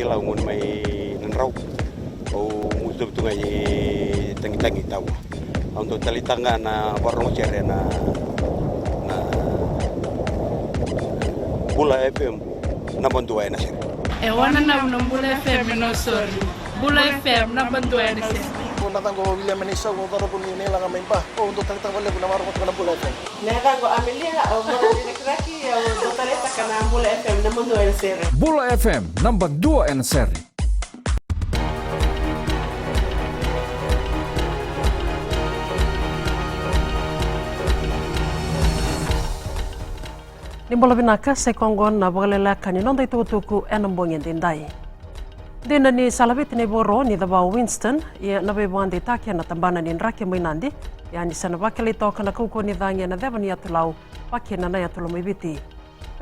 kila ngun mai nanrau o mutu tungai tangi tahu untuk talitanga na warung cere na Bula FM na bantuan na sir. Wana na Bula FM no sorry. Bula FM na bantuan na sir. Natang ko William Menisa ko taro pun ini lang main pa. Oh untuk talitang wala ko na maro ko na Bula FM. Nega ko Amelia o mo direkraki o dotaleta kana Bula FM na bantuan na sir. Bula FM na bantuan na sir. Nimbola binaka se kongon na bogalela kani nonda itutuku enambongen dindai. Dina ni salabit ni boro ni daba Winston ya nabe bandi takia na tambana ni rake mainandi ya ni sana bakeli toka na kuko ni dhangia na deva ni atulau paki na ya tulo mibiti.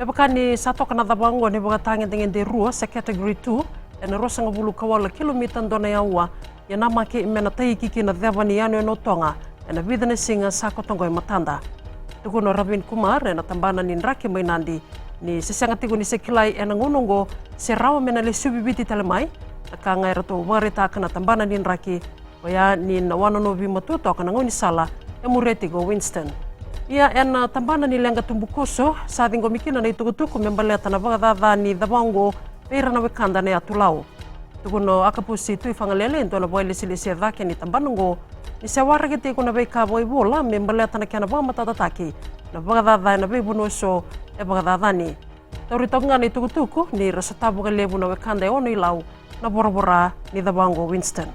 Bebakani sato kana dabango ni boga tangen dengan de rua se category 2 na rosa ngabulu kawala kilomita ndona ya ua ya namake imena taiki na deva ni yano no tonga na vidane singa sako tongo matanda. Tukuno Rabin Kumar na tambana ni rake mainandi ni sesanga tigo ni sekilai ena ngunungo se rawa mena le subibiti talemai kanga erato wareta kana tambana ni rake waya ni nawana no vi matuto kana ngoni sala emureti go Winston ia ena tambana ni lenga tumbukoso sa dingo mikina na itukutuku membale tana baga ni dabango pera na wekanda na atulao tukuno akapusi tu fangalele ndo na boile silisi dhake ni tambanongo ni sawara kete kuna beka boy bola membale tana kana ba matatataki na baga na be bunoso e baga ni tori tonga ni tukutuku ni rasatabu kalebu na wekanda ono ilau na bora ni dabango Winston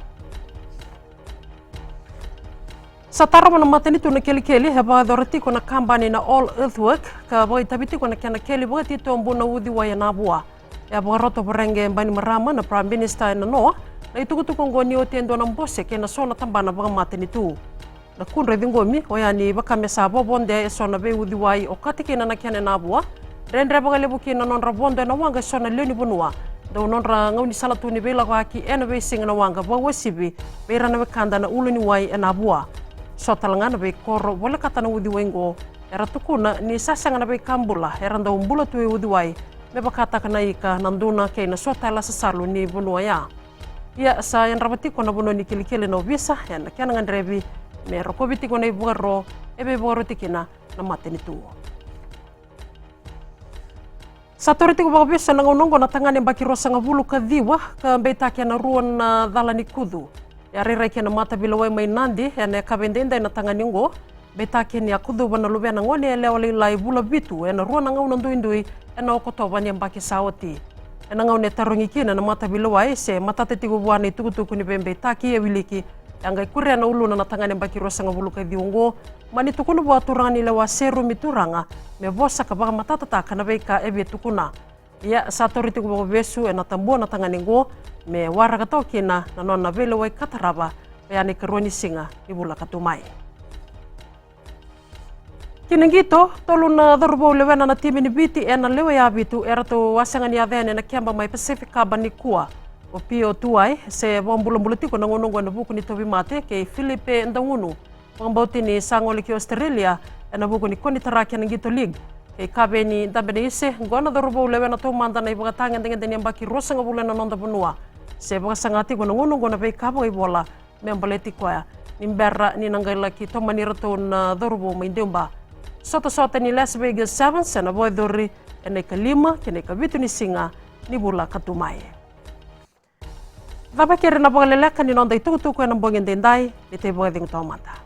satara mana matani tu na keli heba dorati kuna kambani na All Earthwork ka boy tabiti kuna kana keli bogati tombo na udi wa na bua ya boroto berenge bani marama na Prime Minister na no na itukutuku ngoni otendo na mbose ke na sona tambana baga matani tu na kunre dingomi oyani baka mesa bonde sona be udi wai okati na kana na bua rendre baga lebu kina non rabonde na wanga sona leni bunua do non ra ngoni sala tu ni bela ko aki ena be singa na wanga ba wasibi be rana be kanda na uluni wai na bua so talanga na be koro wala kata na udi wengo era tukuna ni sasanga na be kambula era nda umbula tu udi wai me bakata kana ika nanduna ke na so tala sasalu ni bunua ya sa yan rabati ko na buno ni kilikele no visa yan kana ngandrebi me rokobiti ko na iboro ebe boro tikina na mateni tu satoriti ko babisa na ngonongo na tangani bakiro sanga bulu kadhiwa ka beta kana ruon na dhalani kudu ya rera kana mata bilawe mai nandi ya kabendenda na tangani ngo beta kana kudu bana lube na ngone lewali lai bula bitu na ruon na ngona ndui na okoto bani mbaki sawati na ngone tarongi kina na mata bilawe se mata tetigo bwana tukutuku ni bembe taki ya wiliki yanga kuria na ulu na tangani bakiro sanga bulu kadhiwa ngo mani tukunu bwa turani lewa seru mituranga me bosa ka baga matata ta kana beka ebe tukuna ya satoriti ko besu na tambo na tangani ngo me wara ka tokina na nona vele wai kataraba yani kroni singa ibula katumai kinengito toluna dorbo lewena na timi ni biti ena lewe ya bitu erato wasanga ni avene na kiamba mai Pacific kabani kuwa opio tuai se bombulambulutiko na ngonongo na buku ni tobi mate ke Filipe ndangunu pambauti ni sangoli ki Australia na buku ni koni taraki na ngito league ke kabeni dabene ise ngona dorbo lewena to manda na ibaga tangen dengan deni ambaki rosa ngabula na nonda bunua se baga sangati ko na ngonongo na be kabo ibola membaleti kwa nimbera ni nangaila ki to manirato na dorbo maindomba soto ni Las Vegas Sevens na boy dori ene kalima kene kabitu ni singa ni bula katumai Vaba kere na bogaleleka ni nonda itukutuku na mbongen dendai ni te boga ding tomata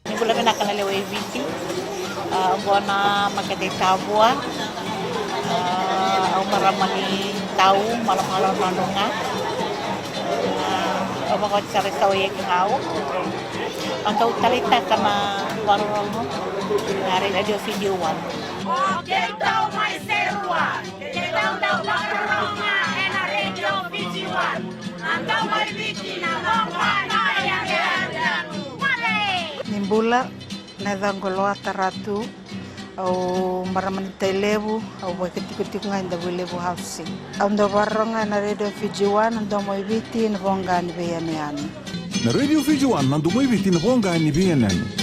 ni bula bena kana lewe viti bona makete tabua au maramani tau malam-malam nononga apa kau cari tahu ya kau atau talita kama warung hari radio video one tahu mai serua tahu warung na radio video one antau mai bikin na ya nimbula na dangoloa taratu au maramani telebu au wakati ngai lebu housing au ndo baronga na radio Fijiwan ndo mo ibiti na bonga ni beyanani na radio Fijiwan ndo mo ibiti na bonga ni beyanani